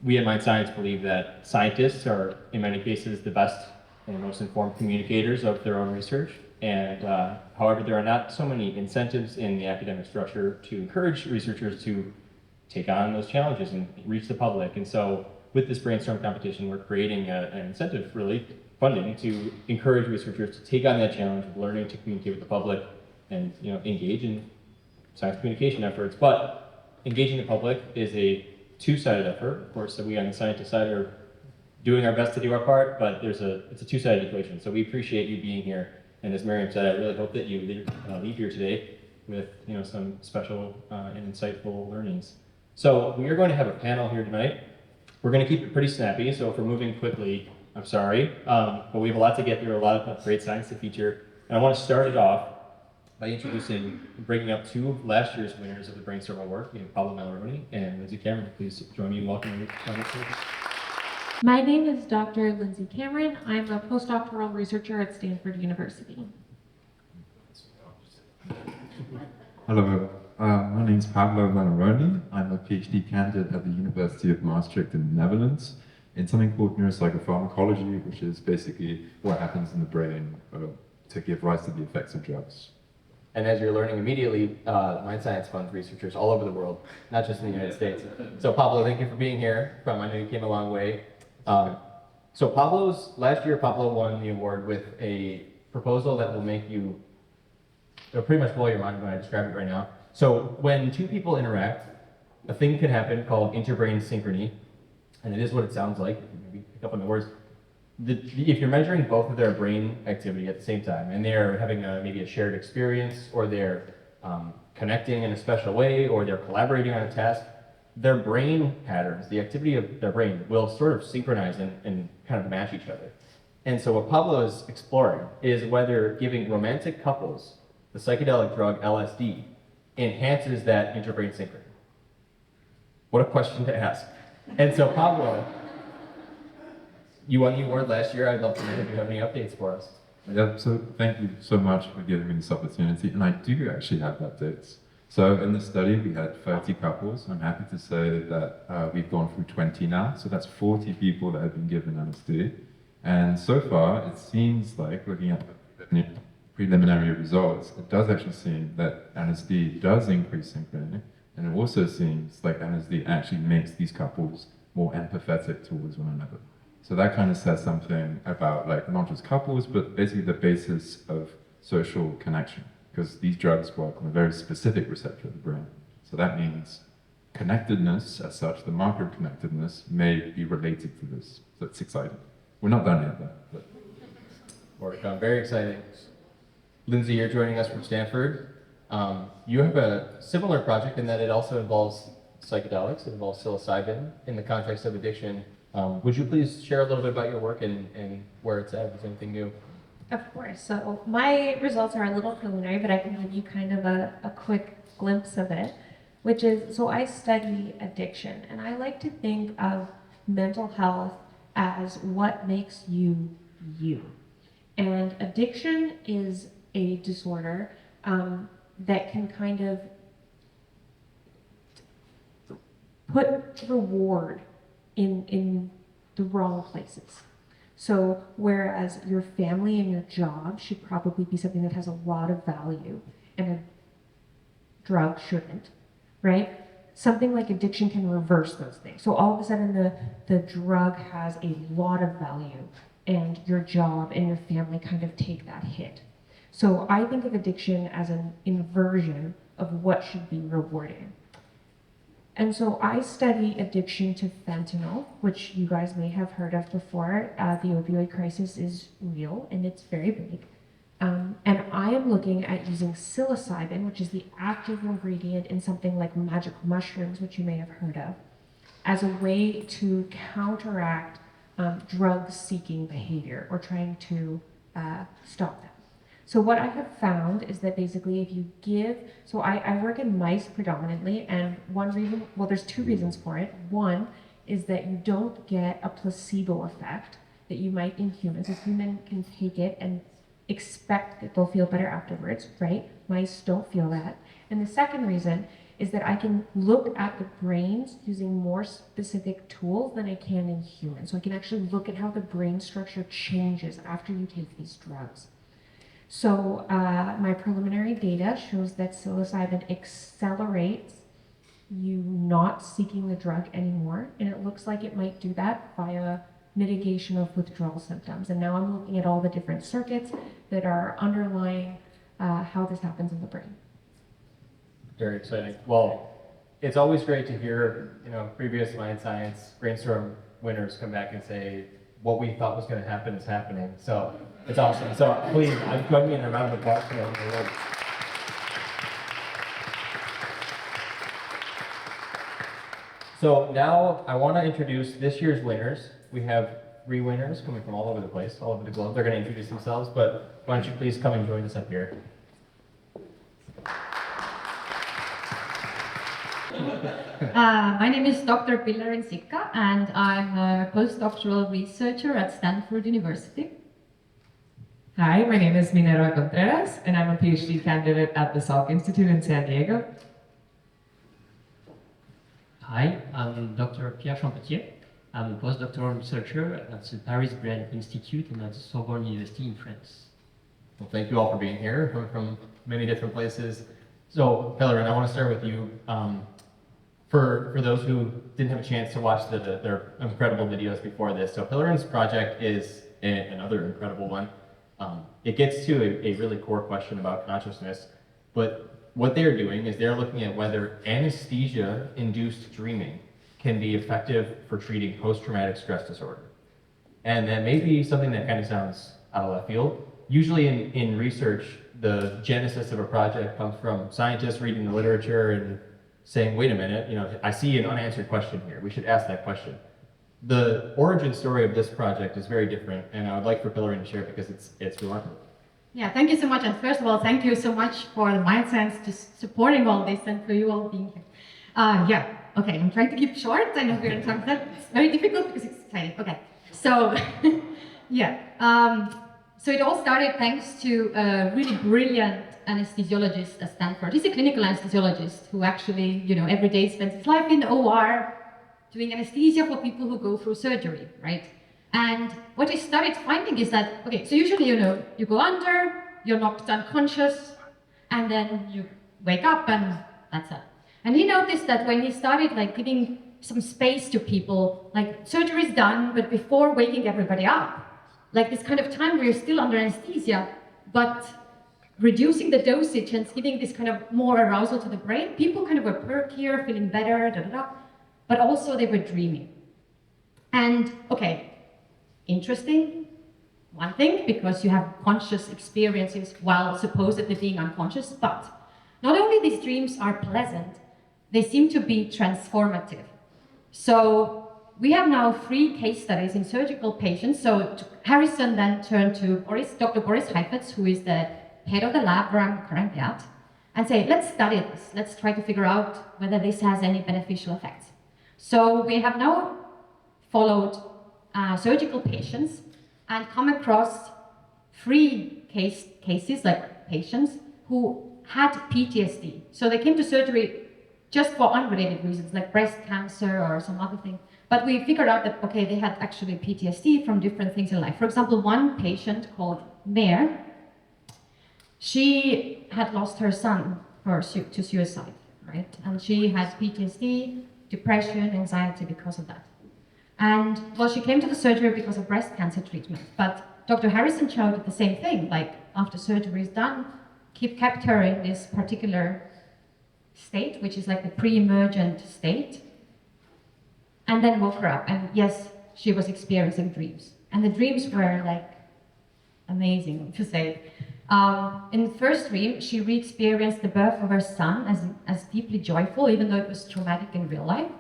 we at Mind Science believe that scientists are, in many cases, the best and most informed communicators of their own research. And however, there are not so many incentives in the academic structure to encourage researchers to take on those challenges and reach the public. And so with this BrainStorm competition, we're creating an incentive, really, funding to encourage researchers to take on that challenge of learning to communicate with the public and engage in science communication efforts. But engaging the public is a two-sided effort. Of course, so we on the scientist side are doing our best to do our part, but it's a two-sided equation. So we appreciate you being here. And as Miriam said, I really hope that you leave here today with some special and insightful learnings. So we are going to have a panel here tonight. We're going to keep it pretty snappy, so if we're moving quickly, I'm sorry. But we have a lot to get through, a lot of great science to feature. And I want to start it off by introducing, bringing up two of last year's winners of the BrainStorm Award. We have Pablo Mallaroni and Lindsay Cameron. Please join me in welcoming them. My name is Dr. Lindsay Cameron. I'm a postdoctoral researcher at Stanford University. Hello, my name is Pablo Mallaroni. I'm a PhD candidate at the University of Maastricht in the Netherlands in something called neuropsychopharmacology, which is basically what happens in the brain to give rise to the effects of drugs. And as you're learning immediately, Mind Science funds researchers all over the world, not just in the United States. So Pablo, thank you for being here. I know you came a long way. So last year Pablo won the award with a proposal that will make you, it'll pretty much blow your mind when I describe it right now. So when two people interact, a thing can happen called interbrain synchrony, and it is what it sounds like, if you maybe pick up on the words. If you're measuring both of their brain activity at the same time, and they're having maybe a shared experience, or they're connecting in a special way, or they're collaborating on a task, their brain patterns, the activity of their brain, will sort of synchronize and kind of match each other. And so what Pablo is exploring is whether giving romantic couples the psychedelic drug LSD enhances that interbrain synchrony. What a question to ask. And so Pablo, you won the award last year. I'd love to know if you have any updates for us. Yeah, so thank you so much for giving me this opportunity. And I do actually have updates. So in the study, we had 30 couples. I'm happy to say that we've gone through 20 now. So that's 40 people that have been given LSD. And so far, it seems like, looking at the preliminary results, it does actually seem that LSD does increase synchrony. And it also seems like LSD actually makes these couples more empathetic towards one another. So that kind of says something about not just couples, but basically the basis of social connection, because these drugs work on a very specific receptor of the brain. So that means connectedness as such, the marker of connectedness, may be related to this. So it's exciting. We're not done yet, but. More to come. Very exciting. Lindsay, you're joining us from Stanford. You have a similar project in that it also involves psychedelics. It involves psilocybin in the context of addiction. Would you please share a little bit about your work and where it's at? Is there anything new? Of course. So my results are a little preliminary, but I can give you kind of a quick glimpse of it, which is, so I study addiction, and I like to think of mental health as what makes you you. And addiction is a disorder that can kind of put reward in the wrong places. So whereas your family and your job should probably be something that has a lot of value and a drug shouldn't, right? Something like addiction can reverse those things. So all of a sudden the drug has a lot of value and your job and your family kind of take that hit. So I think of addiction as an inversion of what should be rewarded. And so I study addiction to fentanyl, which you guys may have heard of before. The opioid crisis is real and it's very big. And I am looking at using psilocybin, which is the active ingredient in something like magic mushrooms, which you may have heard of, as a way to counteract drug-seeking behavior or trying to stop them. So what I have found is that basically if you give, so I work in mice predominantly, and one reason, well, there's two reasons for it. One is that you don't get a placebo effect that you might in humans. A human can take it and expect that they'll feel better afterwards, right? Mice don't feel that. And the second reason is that I can look at the brains using more specific tools than I can in humans. So I can actually look at how the brain structure changes after you take these drugs. So my preliminary data shows that psilocybin accelerates you not seeking the drug anymore, and it looks like it might do that via mitigation of withdrawal symptoms. And now I'm looking at all the different circuits that are underlying how this happens in the brain. Very exciting. Well, it's always great to hear, previous Mind Science BrainStorm winners come back and say, what we thought was going to happen is happening. So it's awesome. So please, join me in a round of applause for them. So now I want to introduce this year's winners. We have 3 winners coming from all over the place, all over the globe. They're going to introduce themselves, but why don't you please come and join us up here. My name is Dr. Pilleriin Sikka, and I'm a postdoctoral researcher at Stanford University. Hi, my name is Minerva Contreras, and I'm a PhD candidate at the Salk Institute in San Diego. Hi, I'm Dr. Pierre Champetier. I'm a postdoctoral researcher at the Pilleriin Institute and at the Sorbonne University in France. Well, thank you all for being here, coming from many different places. So, Pilleriin, I want to start with you. For those who didn't have a chance to watch their incredible videos before this, so Pilleriin's project is another incredible one. It gets to a really core question about consciousness, but what they're doing is they're looking at whether anesthesia-induced dreaming can be effective for treating post-traumatic stress disorder. And that may be something that kind of sounds out of left field. Usually in research, the genesis of a project comes from scientists reading the literature and saying, wait a minute, I see an unanswered question here. We should ask that question. The origin story of this project is very different, and I would like for Pilleriin to share it because it's remarkable. Yeah, thank you so much. And first of all, thank you so much for the Mind Science just supporting all this and for you all being here. Okay, I'm trying to keep short. I know we're in time. That's very difficult because it's exciting. Okay, so so it all started thanks to a really brilliant anesthesiologist at Stanford. He's a clinical anesthesiologist who actually, every day spends his life in the OR doing anesthesia for people who go through surgery, right? And what he started finding is that, okay, so usually, you go under, you're knocked unconscious, and then you wake up and that's it. And he noticed that when he started giving some space to people, surgery is done, but before waking everybody up, this kind of time where you're still under anesthesia, but reducing the dosage and giving this kind of more arousal to the brain, people kind of were perkier, feeling better, but also they were dreaming. And okay, interesting, one thing, because you have conscious experiences while supposedly being unconscious, but not only these dreams are pleasant, they seem to be transformative. So we have now 3 case studies in surgical patients. So Harrison then turned to Dr. Boris Heifetz, who is the head of the lab where I'm currently at, and say, let's study this. Let's try to figure out whether this has any beneficial effects. So we have now followed surgical patients and come across 3 cases, patients who had PTSD. So they came to surgery just for unrelated reasons, like breast cancer or some other thing. But we figured out that, okay, they had actually PTSD from different things in life. For example, one patient called Mare, she had lost her son to suicide, right? And she had PTSD, depression, anxiety because of that. And well, she came to the surgery because of breast cancer treatment. But Dr. Harrison showed the same thing, after surgery is done, kept her in this particular state, which is the pre-emergent state, and then woke her up. And yes, she was experiencing dreams. And the dreams were amazing to say. In the first dream, she re-experienced the birth of her son as deeply joyful, even though it was traumatic in real life,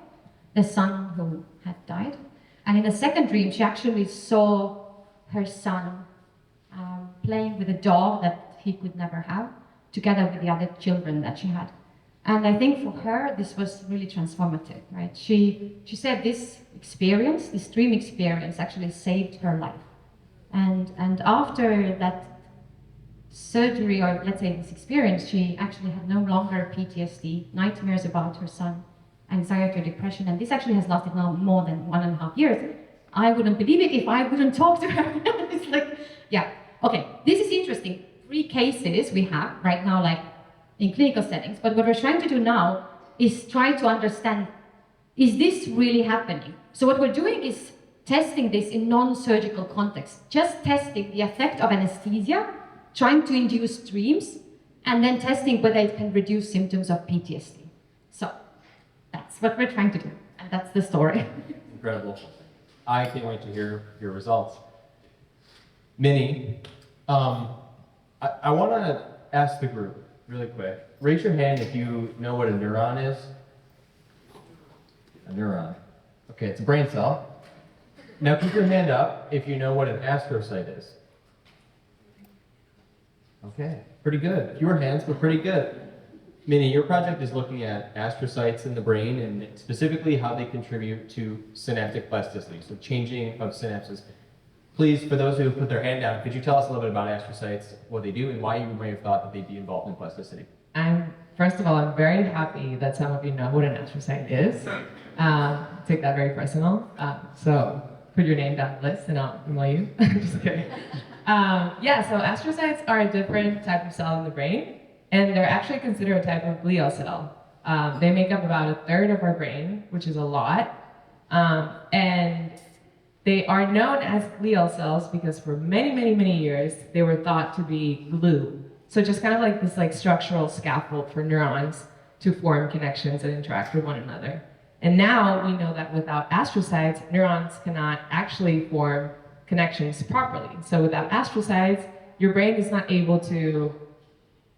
the son who had died. And in the second dream, she actually saw her son playing with a dog that he could never have, together with the other children that she had. And I think for her, this was really transformative, right? She said this dream experience actually saved her life. And after that surgery, or let's say this experience, she actually had no longer PTSD, nightmares about her son, anxiety or depression, and this actually has lasted now more than 1.5 years. I wouldn't believe it if I wouldn't talk to her. It's like, yeah, okay, this is interesting. 3 cases we have right now, like in clinical settings, but what we're trying to do now is try to understand, is this really happening? So what we're doing is testing this in non-surgical context, just testing the effect of anesthesia, trying to induce dreams, and then testing whether it can reduce symptoms of PTSD. So that's what we're trying to do, and that's the story. Incredible. I can't wait to hear your results. Minnie, I want to ask the group really quick. Raise your hand if you know what a neuron is. A neuron. Okay, it's a brain cell. Now keep your hand up if you know what an astrocyte is. Okay, pretty good. Fewer hands, but pretty good. Minnie, your project is looking at astrocytes in the brain and specifically how they contribute to synaptic plasticity, so changing of synapses. Please, for those who put their hand down, could you tell us a little bit about astrocytes, what they do, and why you may have thought that they'd be involved in plasticity? First of all, I'm very happy that some of you know what an astrocyte is. Take that very personal. So put your name down the list and I'll email you. Just kidding. So astrocytes are a different type of cell in the brain, and they're actually considered a type of glial cell. They make up about 1/3 of our brain, which is a lot. And they are known as glial cells because for many years, they were thought to be glue. So just kind of like this structural scaffold for neurons to form connections and interact with one another. And now we know that without astrocytes, neurons cannot actually form connections properly. So without astrocytes, your brain is not able to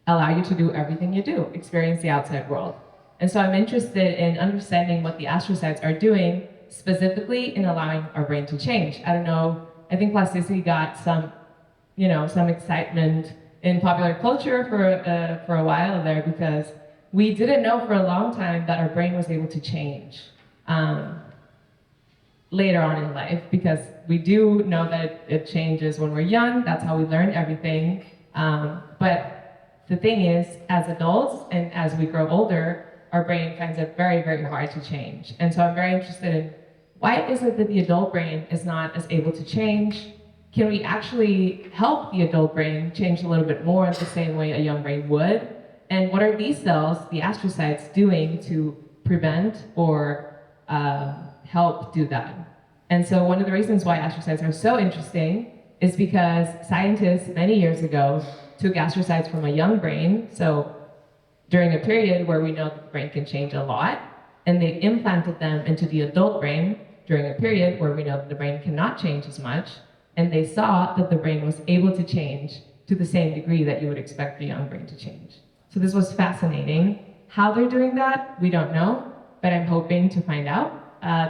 allow you to do everything you do, experience the outside world. And so I'm interested in understanding what the astrocytes are doing specifically in allowing our brain to change. I don't know, I think plasticity got some excitement in popular culture for a while there because we didn't know for a long time that our brain was able to change later on in life, because we do know that it changes when we're young. That's how we learn everything. But the thing is, as adults and as we grow older, our brain finds it very hard to change. And so I'm very interested in why is it that the adult brain is not as able to change? Can we actually help the adult brain change a little bit more the same way a young brain would? And what are these cells, the astrocytes, doing to prevent or help do that? And so one of the reasons why astrocytes are so interesting is because scientists many years ago took astrocytes from a young brain, so during a period where we know that the brain can change a lot, and they implanted them into the adult brain during a period where we know that the brain cannot change as much, and they saw that the brain was able to change to the same degree that you would expect the young brain to change. So this was fascinating. How they're doing that, we don't know, but I'm hoping to find out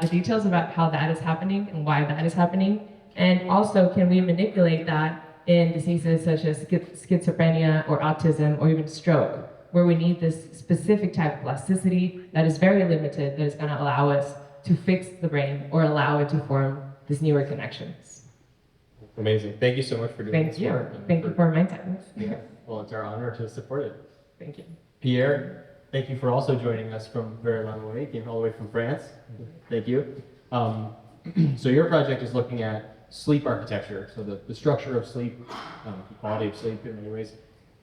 the details about how that is happening and why that is happening. And also, can we manipulate that in diseases such as schizophrenia or autism or even stroke, where we need this specific type of plasticity that is very limited, that is going to allow us to fix the brain or allow it to form these newer connections. Amazing. Thank you so much for doing this work. Thank you for my time. Yeah. Well, it's our honor to support it. Thank you. Pierre, thank you for also joining us from very long way, came all the way from France. Thank you. So your project is looking at sleep architecture, so the structure of sleep, quality of sleep in many ways,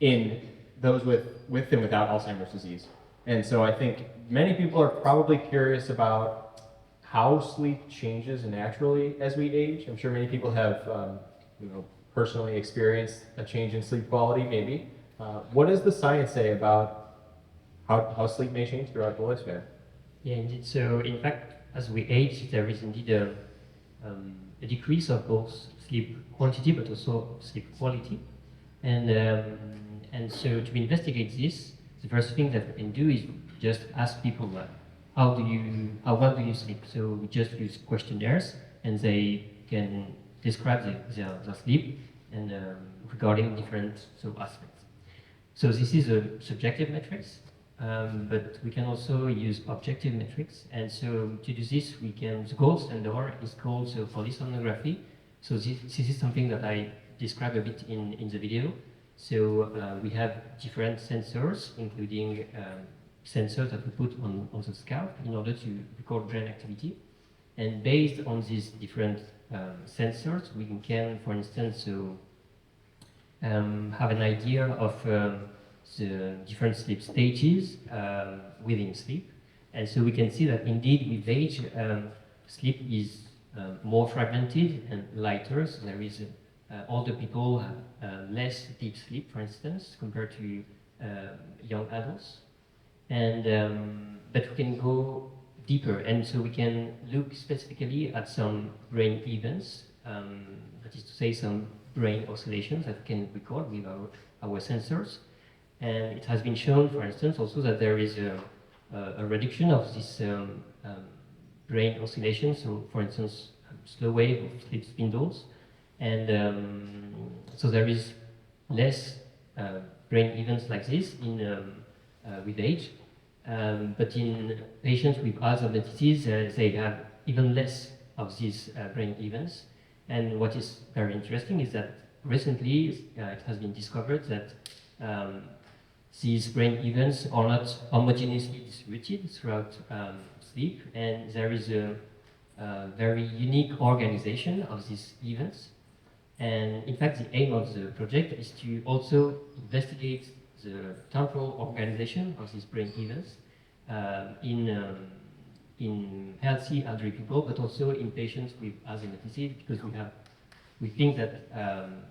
in those with and without Alzheimer's disease. And so I think many people are probably curious about how sleep changes naturally as we age. I'm sure many people have personally experienced a change in sleep quality, maybe. What does the science say about how sleep may change throughout the lifespan? Yeah, indeed. So, in fact, as we age, there is indeed a decrease of both sleep quantity but also sleep quality. And so, to investigate this, the first thing that we can do is just ask people, how well do you sleep? So we just use questionnaires, and they can describe their sleep and regarding different aspects. So this is a subjective metrics, but we can also use objective metrics. And so to do this, the gold standard is called polysomnography. So this is something that I describe a bit in the video. So we have different sensors, including sensors that we put on the scalp in order to record brain activity. And based on these different sensors, we can, for instance, have an idea of the different sleep stages within sleep. And so we can see that indeed with age, sleep is more fragmented and lighter. So there is older people have less deep sleep, for instance, compared to young adults. And but we can go deeper, and so we can look specifically at some brain events, that is to say, some brain oscillations that we can record with our sensors. And it has been shown, for instance, also that there is a reduction of this brain oscillation. So, for instance, slow wave of sleep spindles. And so there is less brain events like this with age. But in patients with Alzheimer's disease, they have even less of these brain events. And what is very interesting is that recently it has been discovered that these brain events are not homogeneously distributed throughout sleep, and there is a very unique organization of these events. And in fact, the aim of the project is to also investigate the temporal organization of these brain events in healthy elderly people, but also in patients with Alzheimer's disease, because we think that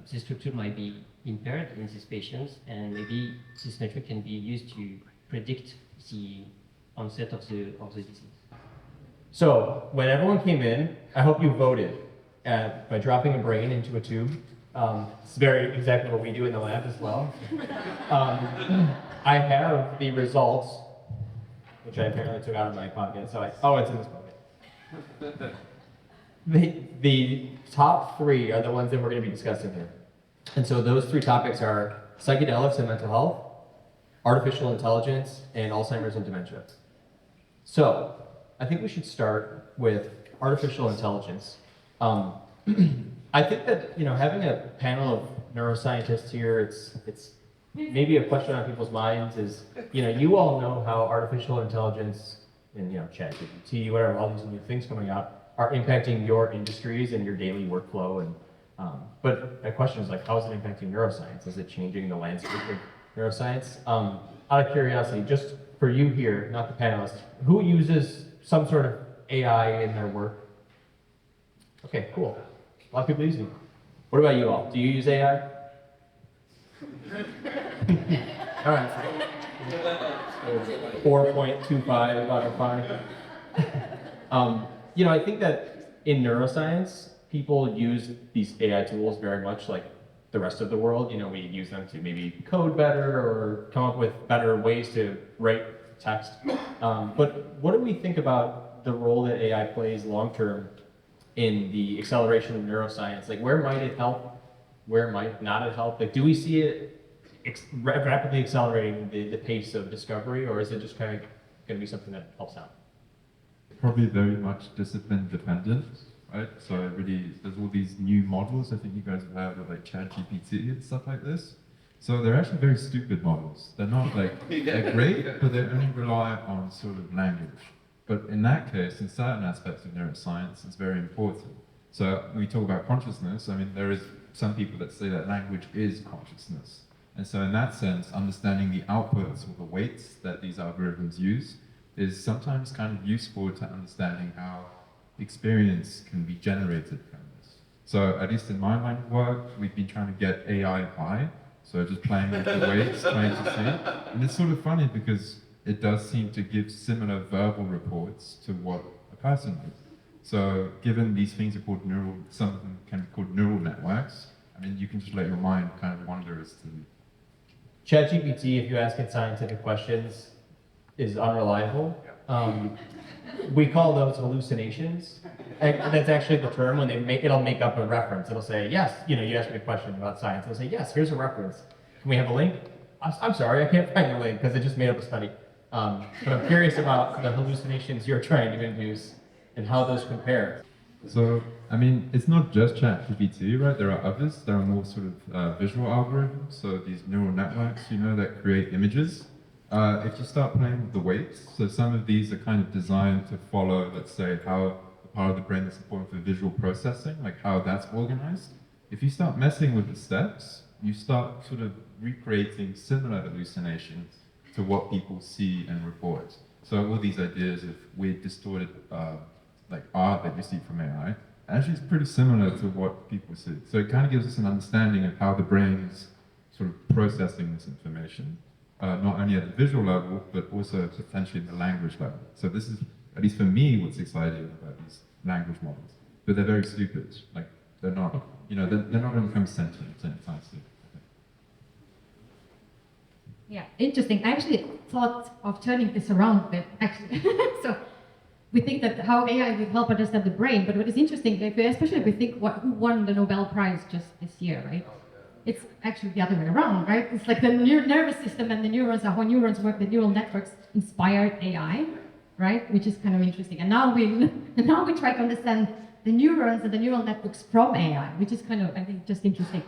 this structure might be impaired in these patients, and maybe this metric can be used to predict the onset of the disease. So when everyone came in, I hope you voted by dropping a brain into a tube. It's very exactly what we do in the lab as well. I have the results, which I apparently took out of my pocket. So it's in this pocket. The top three are the ones that we're going to be discussing here. And so those three topics are psychedelics and mental health, artificial intelligence, and Alzheimer's and dementia. So I think we should start with artificial intelligence. I think that, having a panel of neuroscientists here, it's maybe a question on people's minds is, you all know how artificial intelligence and, ChatGPT, whatever, all these new things coming out are impacting your industries and your daily workflow. And but my question is, how is it impacting neuroscience? Is it changing the landscape of neuroscience? Out of curiosity, just for you here, not the panelists, who uses some sort of AI in their work? Okay, cool. A lot of people using it. What about you all? Do you use AI? All right. 4.25 out of 5. I think that in neuroscience, people use these AI tools very much like the rest of the world. We use them to maybe code better or come up with better ways to write text. But what do we think about the role that AI plays long-term in the acceleration of neuroscience? Where might it help? Where might not it help? Do we see it rapidly accelerating the pace of discovery, or is it just kind of going to be something that helps out? Probably very much discipline dependent, right? So there's all these new models I think you guys have like ChatGPT and stuff like this. So they're actually very stupid models. They're not they're great, but they only rely on sort of language. But in that case, in certain aspects of neuroscience, it's very important. So when we talk about consciousness, there is some people that say that language is consciousness. And so in that sense, understanding the outputs or the weights that these algorithms use is sometimes kind of useful to understanding how experience can be generated from this. So at least in my line of work, we've been trying to get AI high. So just playing with the weights, trying to see. And it's sort of funny because it does seem to give similar verbal reports to what a person would. So given these things are called something can be called neural networks, you can just let your mind kind of wander as to. ChatGPT, if you ask it scientific questions, is unreliable. We call those hallucinations. That's actually the term when it'll make up a reference. It'll say, yes, you ask me a question about science. It'll say, yes, here's a reference. Can we have a link? I'm sorry, I can't find the link because it just made up a study. But I'm curious about the hallucinations you're trying to induce and how those compare. So, I mean, it's not just ChatGPT, right? There are others. There are more sort of visual algorithms. So these neural networks, you know, that create images. If you start playing with the weights, so some of these are kind of designed to follow, let's say, how the part of the brain that's important for visual processing, like how that's organized. If you start messing with the steps, you start sort of recreating similar hallucinations to what people see and report. So all these ideas of weird, distorted, like art that you see from AI, actually it's pretty similar to what people see. So it kind of gives us an understanding of how the brain is sort of processing this information, not only at the visual level, but also potentially at the language level. So this is, at least for me, what's exciting about these language models. But they're very stupid. Like, they're not, you know, they're not going to become sentient anytime soon. Yeah, interesting. I actually thought of turning this around a bit, actually. So we think that how AI will help understand the brain, but what is interesting, especially if we think who won the Nobel Prize just this year, right? It's actually the other way around, right? It's like the nervous system and the neurons, how neurons work, the neural networks inspired AI, right? Which is kind of interesting. And now we try to understand the neurons and the neural networks from AI, which is kind of, I think, just interesting.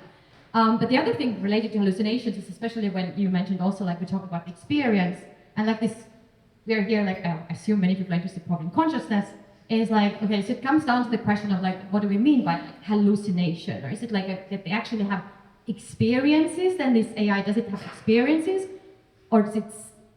But the other thing related to hallucinations is especially when you mentioned also, like we talk about experience, and like this, we're here, like I assume many people are interested probably in consciousness, is like, okay, so it comes down to the question of like, what do we mean by hallucination? Or is it like that they actually have experiences, and this AI, does it have experiences? Or does it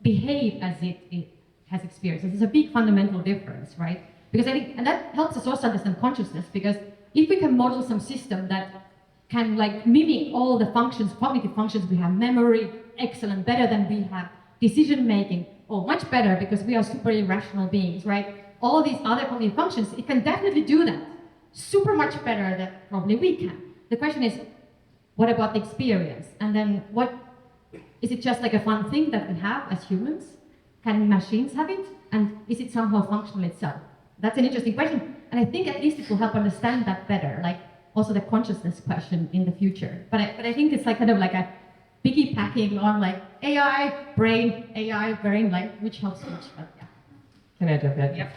behave as it has experiences? It's a big fundamental difference, right? Because I think, and that helps us also understand consciousness, because if we can model some system that can like mimic all the functions, cognitive functions, we have memory, excellent, better than we have decision making, or much better because we are super irrational beings, right? All these other cognitive functions, it can definitely do that. Super much better than probably we can. The question is, what about the experience? And then what, is it just like a fun thing that we have as humans? Can machines have it? And is it somehow functional itself? That's an interesting question. And I think at least it will help understand that better, like also the consciousness question in the future. But I think it's like kind of like a piggybacking on like AI, brain, like which helps which, but yeah. Can I jump in? Yep.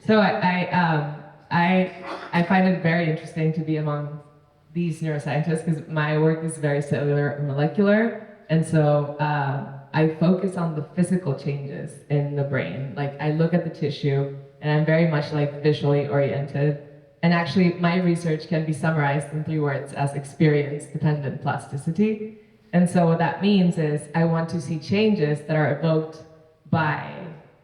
So I find it very interesting to be among these neuroscientists because my work is very cellular and molecular, and so I focus on the physical changes in the brain. Like I look at the tissue, and I'm very much like visually oriented. And actually, my research can be summarized in 3 words as experience-dependent plasticity. And so what that means is I want to see changes that are evoked by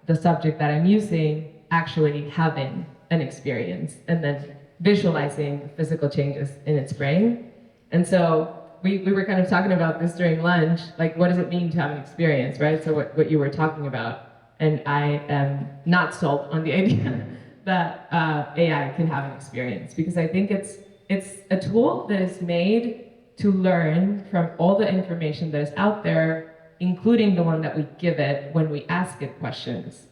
the subject that I'm using actually having an experience and then visualizing physical changes in its brain. And so we were kind of talking about this during lunch, like what does it mean to have an experience, right? So what you were talking about. And I am not sold on the idea that AI can have an experience, because I think it's a tool that is made to learn from all the information that is out there, including the one that we give it when we ask it questions.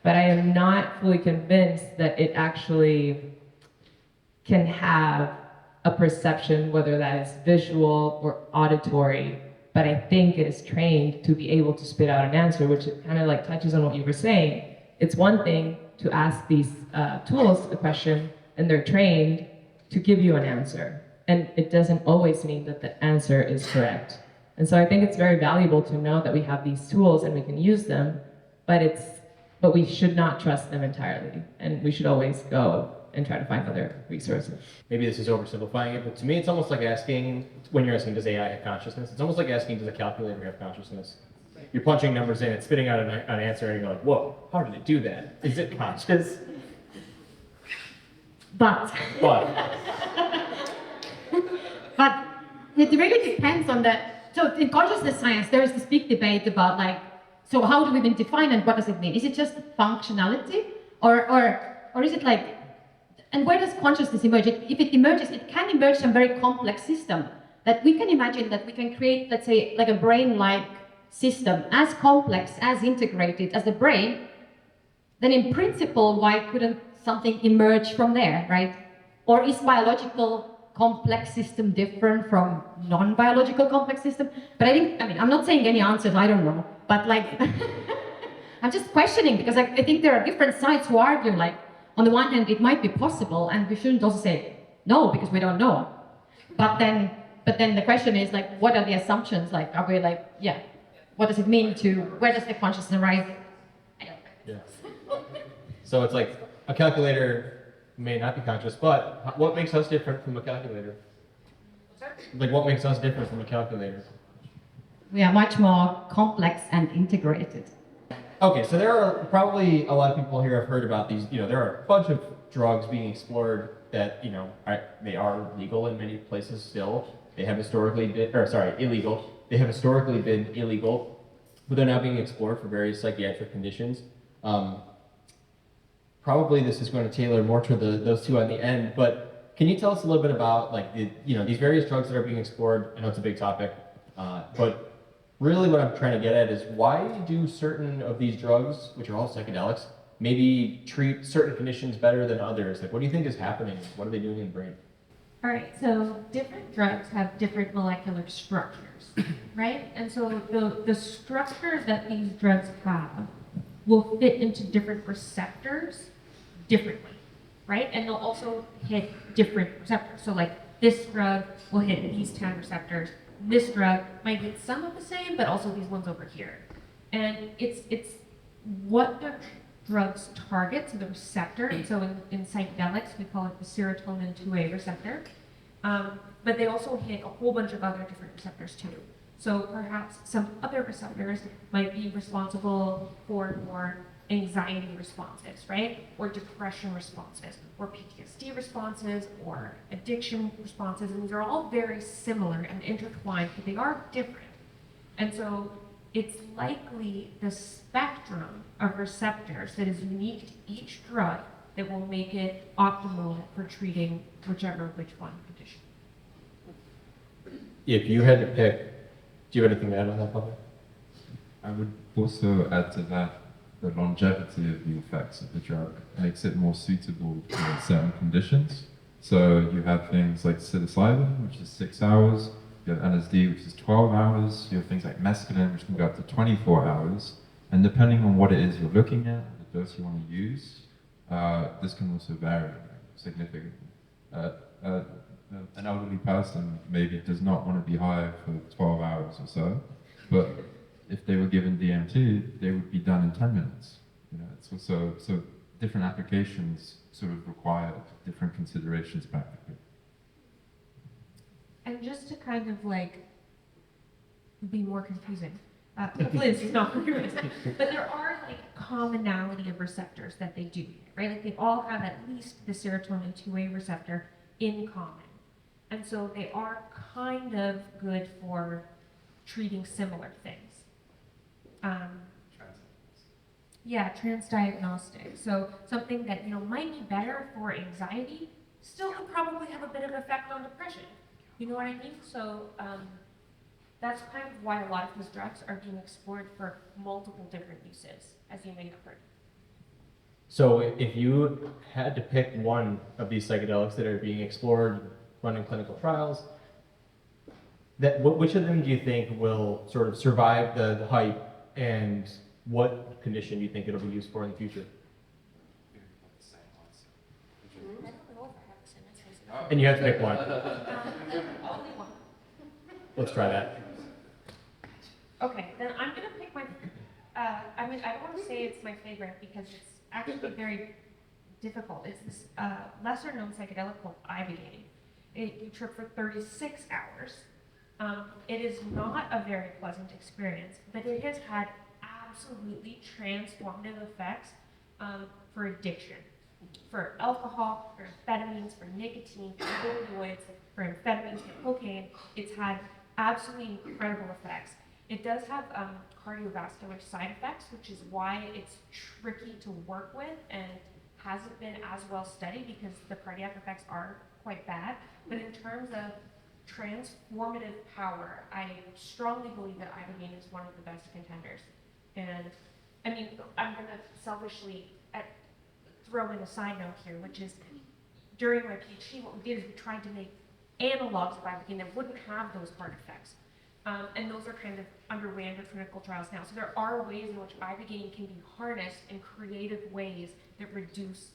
But I am not fully convinced that it actually can have a perception, whether that is visual or auditory, but I think it is trained to be able to spit out an answer, which kind of like touches on what you were saying. It's one thing to ask these tools a question, and they're trained to give you an answer. And it doesn't always mean that the answer is correct. And so I think it's very valuable to know that we have these tools and we can use them, but we should not trust them entirely. And we should always go and try to find other resources. Maybe this is oversimplifying it, but to me it's almost like asking, when you're asking does AI have consciousness, it's almost like asking does a calculator have consciousness? You're punching numbers in, it's spitting out an answer, and you're like, whoa, how did it do that? Is it conscious? But it really depends on that. So in consciousness science, there is this big debate about like, so how do we even define and what does it mean? Is it just functionality, or is it like, and where does consciousness emerge? If it emerges, it can emerge from a very complex system that we can imagine that we can create, let's say, like a brain-like system as complex, as integrated as the brain. Then in principle, why couldn't something emerge from there, right? Or is biological complex system different from non-biological complex system? But I'm not saying any answers, I don't know. But like, I'm just questioning because I think there are different sides who argue like, on the one hand, it might be possible, and we shouldn't also say no because we don't know. But then the question is like, what are the assumptions? Like, are we like, yeah, what does it mean to, where does the consciousness arise? I don't know. Yeah. So it's like a calculator may not be conscious, but what makes us different from a calculator? Like, what makes us different from a calculator? We are much more complex and integrated. Okay, so there are probably a lot of people here have heard about these. There are a bunch of drugs being explored that they are legal in many places still. They have historically been, illegal. They have historically been illegal, but they're now being explored for various psychiatric conditions. Probably this is going to tailor more to those two on the end, but can you tell us a little bit about these various drugs that are being explored? I know it's a big topic, but really what I'm trying to get at is why do certain of these drugs, which are all psychedelics, maybe treat certain conditions better than others? Like, what do you think is happening? What are they doing in the brain? All right, so different drugs have different molecular structures, right? And so the structures that these drugs have will fit into different receptors differently, right? And they'll also hit different receptors. So like this drug will hit these 10 receptors. This drug might hit some of the same, but also these ones over here. And it's what the drugs target, so the receptor. So in psychedelics, we call it the serotonin 2A receptor. But they also hit a whole bunch of other different receptors too. So perhaps some other receptors might be responsible for more anxiety responses, right? Or depression responses, or PTSD responses, or addiction responses. And these are all very similar and intertwined, but they are different. And so it's likely the spectrum of receptors that is unique to each drug that will make it optimal for treating which one condition. If you had to pick, do you have anything to add on that, Pablo? I would also add to that the longevity of the effects of the drug makes it more suitable for certain conditions. So you have things like psilocybin, which is 6 hours. You have LSD, which is 12 hours. You have things like mescaline, which can go up to 24 hours. And depending on what it is you're looking at, the dose you want to use, this can also vary significantly. An elderly person maybe does not want to be high for 12 hours or so, but if they were given DMT, they would be done in 10 minutes. It's also, so different applications sort of require different considerations practically. And just to kind of like be more confusing, hopefully this is not confusing, but there are like commonality of receptors that they do, right? Like they all have at least the serotonin 2A receptor in common. And so they are kind of good for treating similar things. Yeah, transdiagnostic. So something that might be better for anxiety still could probably have a bit of an effect on depression. You know what I mean? So that's kind of why a lot of these drugs are being explored for multiple different uses, as you may have heard. So if you had to pick one of these psychedelics that are being explored, running clinical trials, which of them do you think will sort of survive the hype, and what condition do you think it'll be used for in the future? And you have to pick one. Only one. Let's try that. Okay, then I'm gonna pick my. I don't want to say it's my favorite because it's actually very difficult. It's this lesser-known psychedelic called ibogaine. You trip for 36 hours. It is not a very pleasant experience, but it has had absolutely transformative effects for addiction, for alcohol, for amphetamines, for nicotine, for opioids, for amphetamines, for cocaine. It's had absolutely incredible effects. It does have cardiovascular side effects, which is why it's tricky to work with and hasn't been as well studied because the cardiac effects are quite bad. But in terms of transformative power, I strongly believe that ibogaine is one of the best contenders. And I mean, I'm going to selfishly throw in a side note here, which is during my PhD, what we did is we tried to make analogs of ibogaine that wouldn't have those hard effects. And those are kind of underway under clinical trials now. So there are ways in which ibogaine can be harnessed in creative ways that reduce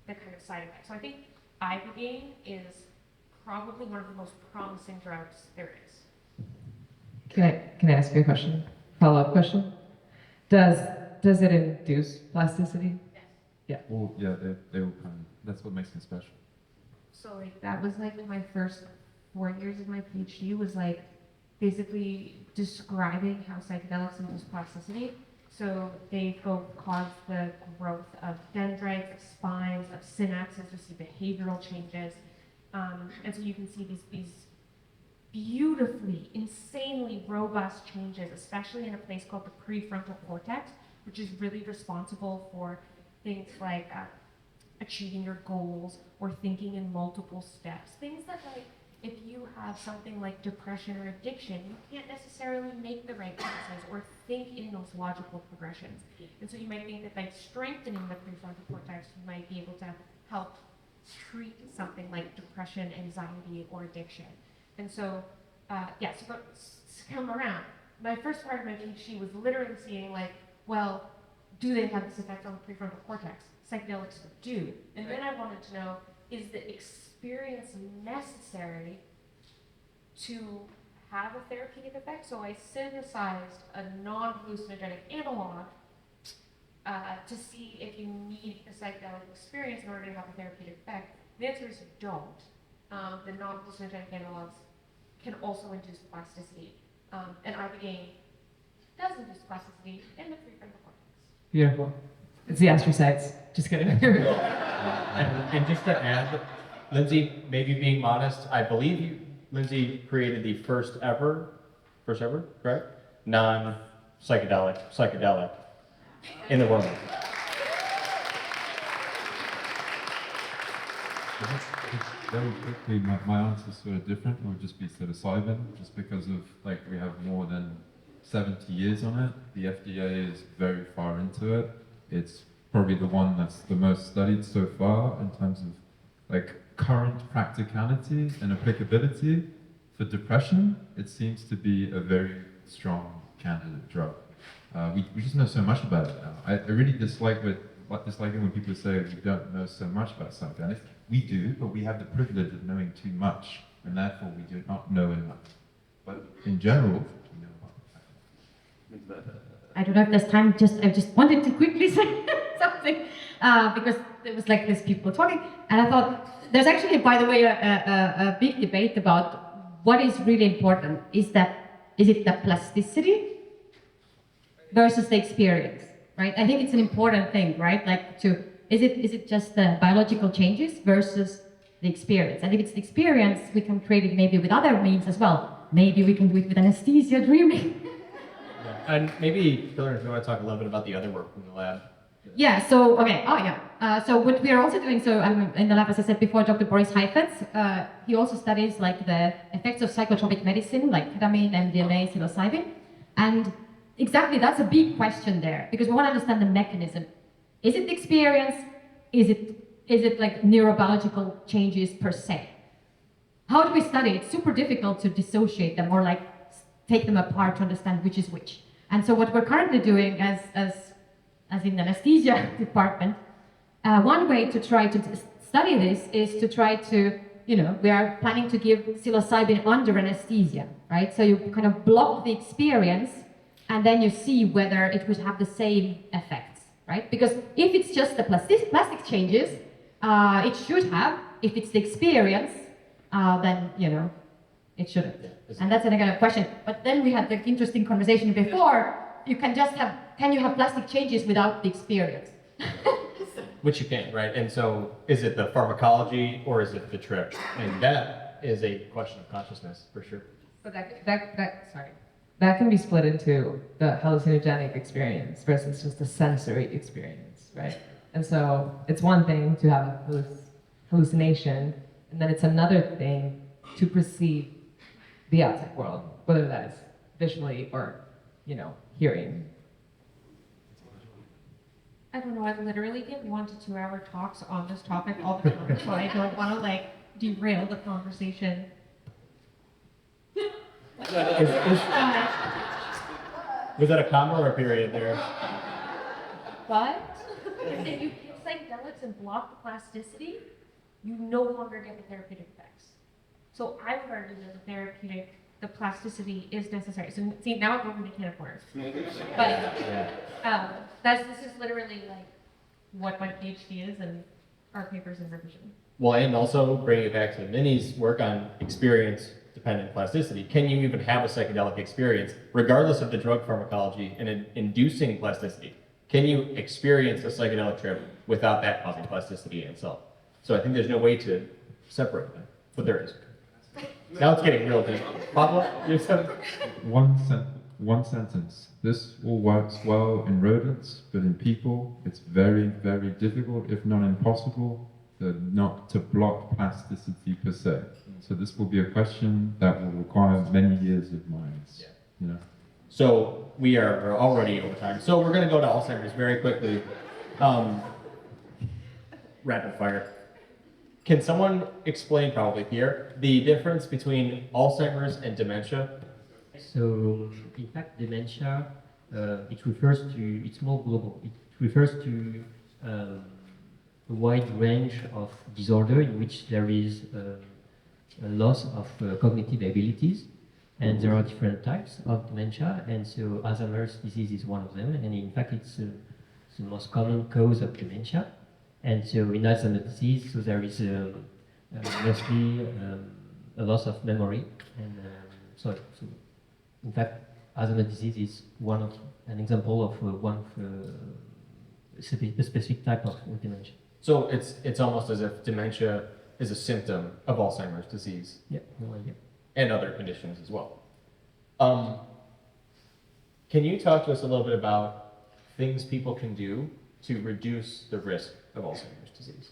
the kind of side effects. So I think ibogaine is probably one of the most promising drugs there is. Can I ask you a question? Follow-up question? Does it induce plasticity? Well, yeah, they all kind of, that's what makes them special. So like that was like my first 4 years of my PhD was like basically describing how psychedelics induce plasticity. So they both cause the growth of dendrites, of spines, of synapses, we see behavioral changes. And so you can see these beautifully, insanely robust changes, especially in a place called the prefrontal cortex, which is really responsible for things like achieving your goals or thinking in multiple steps. Things that, like, if you have something like depression or addiction, you can't necessarily make the right choices or think in those logical progressions. And so you might think that by strengthening the prefrontal cortex, you might be able to help treat something like depression, anxiety, or addiction. And so, so to come around, my first part of my PhD was literally seeing like, well, do they have this effect on the prefrontal cortex? Psychedelics do. And then I wanted to know, is the experience necessary to have a therapeutic effect? So I synthesized a non-hallucinogenic analog to see if you need a psychedelic experience in order to have a therapeutic effect. The answer is you don't. The non-hallucinogenic analogs can also induce plasticity. And ibogaine does induce plasticity in the prefrontal cortex. Beautiful. It's the astrocytes. Just kidding. And just to add, Lindsay, maybe being modest, I believe Lindsay created the first ever, correct? Non-psychedelic in the world. Very quickly, my answer is sort of different. It would just be psilocybin, just because of, like, we have more than 70 years on it. The FDA is very far into it. It's probably the one that's the most studied so far in terms of, like, current practicality and applicability. For depression, it seems to be a very strong candidate drug. We just know so much about it now. I really dislike when people say we don't know so much about psychedelics. We do, but we have the privilege of knowing too much, and therefore we do not know enough. But in general, we know about it. I don't know if there's time. I just wanted to quickly say something because there was like these people talking, and I thought there's actually, by the way, a big debate about what is really important. Is it the plasticity versus the experience, right? I think it's an important thing, right? Like is it just the biological changes versus the experience? And if it's the experience, we can create it maybe with other means as well. Maybe we can do it with anesthesia, dreaming. Yeah. And maybe, Pilleriin, if you want to talk a little bit about the other work from the lab. Yeah, so, okay, so what we are also doing, so I'm in the lab, as I said before, Dr. Boris Heifetz, he also studies like the effects of psychotropic medicine, like ketamine, MDMA, psilocybin. And exactly, that's a big question there, because we want to understand the mechanism. Is it the experience? Is it like neurobiological changes per se? How do we study? It's super difficult to dissociate them or like take them apart to understand which is which. And so what we're currently doing as in the anesthesia department, one way to try to study this is to try to, we are planning to give psilocybin under anesthesia, right? So you kind of block the experience and then you see whether it would have the same effects, right? Because if it's just the plastic changes, it should have. If it's the experience, then, it shouldn't. And that's another question. But then we had the interesting conversation before, can you have plastic changes without the experience? Which you can, right? And so is it the pharmacology or is it the trip? And that is a question of consciousness, for sure. But that can be split into the hallucinogenic experience versus just the sensory experience, right? And so it's one thing to have a hallucination, and then it's another thing to perceive the outside world, whether that is visually or, hearing. I don't know, I literally give 1 to 2 hour talks on this topic all the time, so I don't want to derail the conversation. Was that a comma or a period there? But psychedelics antipsychotics and block the plasticity, you no longer get the therapeutic effects. So I've learned that the plasticity is necessary. So see, now I'm opening a can of worms. But this is literally like what my PhD is and our papers in revision. Well, and also bringing it back to Minnie's work on experience-dependent plasticity. Can you even have a psychedelic experience, regardless of the drug pharmacology and inducing plasticity? Can you experience a psychedelic trip without that causing plasticity in itself? So I think there's no way to separate them, but there is. Now it's getting real deep. Pablo, you have something? One sentence. This all works well in rodents, but in people, it's very, very difficult, if not impossible, not to block plasticity per se. So this will be a question that will require many years of minds. You know. So we are already over time. So we're going to go to Alzheimer's very quickly. Rapid fire. Can someone explain, probably Pierre, the difference between Alzheimer's and dementia? So, in fact, dementia, it's more global. It refers to a wide range of disorder in which there is a loss of cognitive abilities, and there are different types of dementia, and so Alzheimer's disease is one of them, and in fact, it's the most common cause of dementia. And so in Alzheimer's disease, so there is mostly a loss of memory, and so in fact, Alzheimer's disease is an example of a specific type of dementia. So it's almost as if dementia is a symptom of Alzheimer's disease. Yeah, no idea. And other conditions as well. Can you talk to us a little bit about things people can do to reduce the risk of Alzheimer's disease?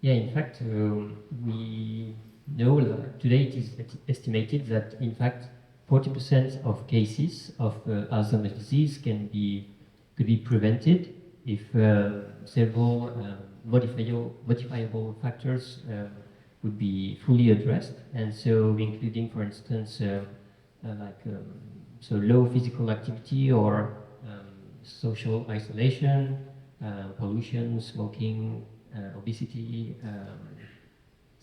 Yeah, in fact, we know that today it is estimated that in fact 40% of cases of Alzheimer's disease could be prevented if several modifiable factors would be fully addressed, and so including, for instance, so low physical activity or social isolation, pollution, smoking, obesity,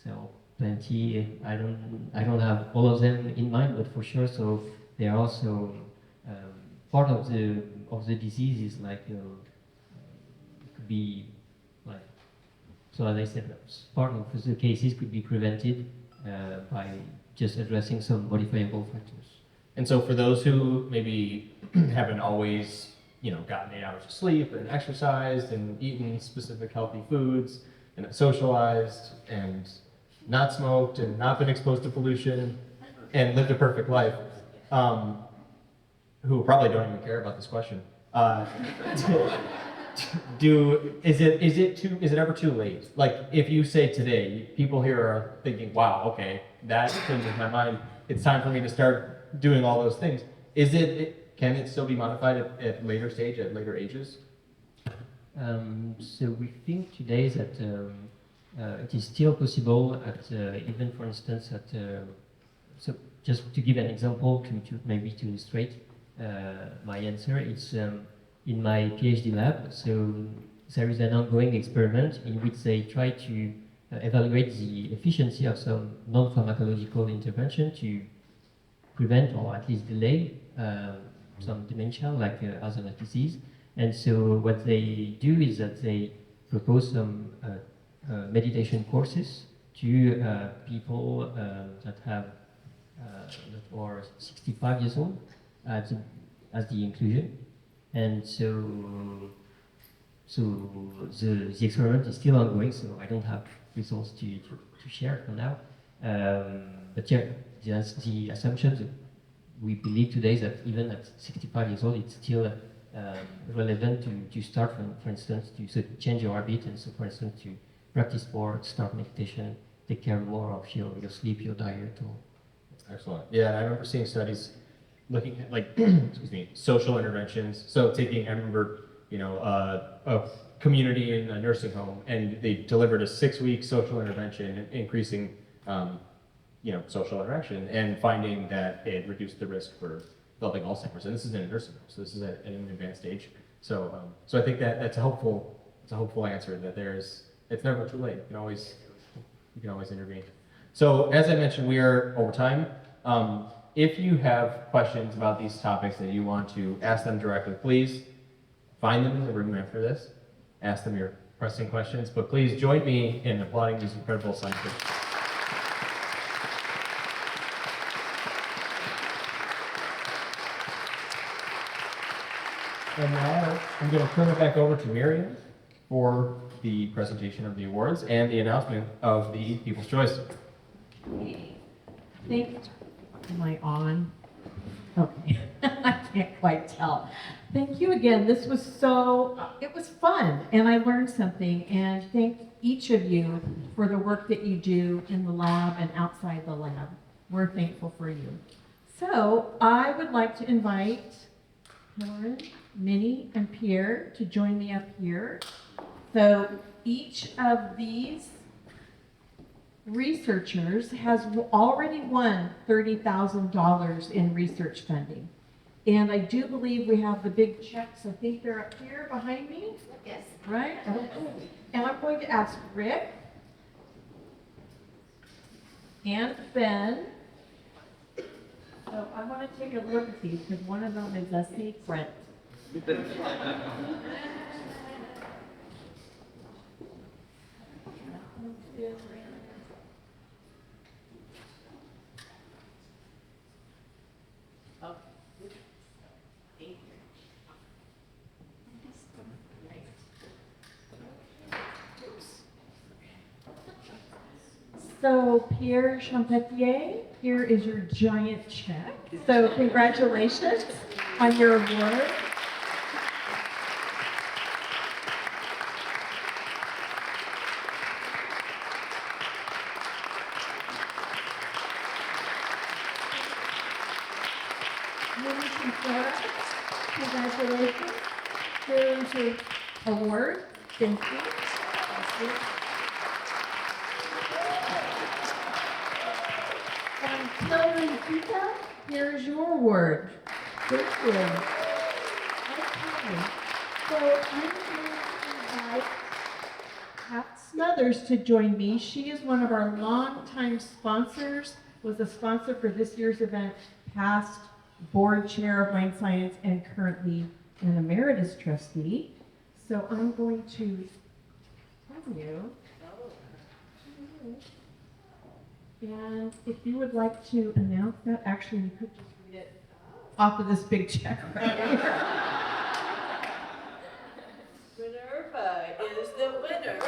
so plenty. I don't have all of them in mind, but for sure. So they are also part of the disease is like it could be like, so as I said, part of the cases could be prevented by just addressing some modifiable factors. And so for those who maybe haven't always, gotten 8 hours of sleep and exercised and eaten specific healthy foods and socialized and not smoked and not been exposed to pollution and lived a perfect life, who probably don't even care about this question, is it ever too late? Like, if you say today, people here are thinking, wow, okay, that changes my mind, it's time for me to start doing all those things. Can it still be modified at later stage, at later ages? So we think today that it is still possible at even, for instance, so just to give an example to maybe to illustrate my answer, it's in my PhD lab. So there is an ongoing experiment in which they try to evaluate the efficiency of some non-pharmacological intervention to prevent or at least delay some dementia like Alzheimer's disease. And so what they do is that they propose some meditation courses to people that are 65 years old as the inclusion. And so the experiment is still ongoing, so I don't have results to share for now. But yeah, the assumption that we believe today is that even at 65 years old, it's still relevant to start, for instance, to change your habit, and so, for instance, to practice sport, start meditation, take care more of your sleep, your diet. Excellent. Yeah, I remember seeing studies looking at, like, excuse me, social interventions. So I remember, a community in a nursing home, and they delivered a 6-week social intervention, increasing social interaction, and finding that it reduced the risk for developing Alzheimer's. And this is in a nursing home, so this is at an advanced age. So I think that's a hopeful answer, that there's it's never too late. You can always intervene. So as I mentioned, we are over time. If you have questions about these topics that you want to ask them directly, please find them in the room after this. Ask them your pressing questions, but please join me in applauding these incredible scientists. And now I'm going to turn it back over to Miriam for the presentation of the awards and the announcement of the People's Choice. Am I on? Okay, I can't quite tell. Thank you again. This was it was fun, and I learned something. And thank each of you for the work that you do in the lab and outside the lab. We're thankful for you. So I would like to invite Pilleriin, Minnie, and Pierre to join me up here. So each of these researchers has already won $30,000 in research funding. And I do believe we have the big checks. I think they're up here behind me. Yes. Right? And I'm going to ask Rick and Ben. So I want to take a look at these because one of them is a secret. So Pierre Champetier, here is your giant check. So congratulations on your award. Lindsay Cameron, congratulations. Here is your award. Thank you. Thank you. Pilleriin Sikka, here's your award. Thank you. Okay. So I'm going to invite Pat Smothers to join me. She is one of our longtime sponsors, was a sponsor for this year's event, past board chair of Mind Science, and currently an emeritus trustee. So I'm going to tell you. And if you would like to announce that, actually you could just read it off of this big check right here. Minerva is the winner.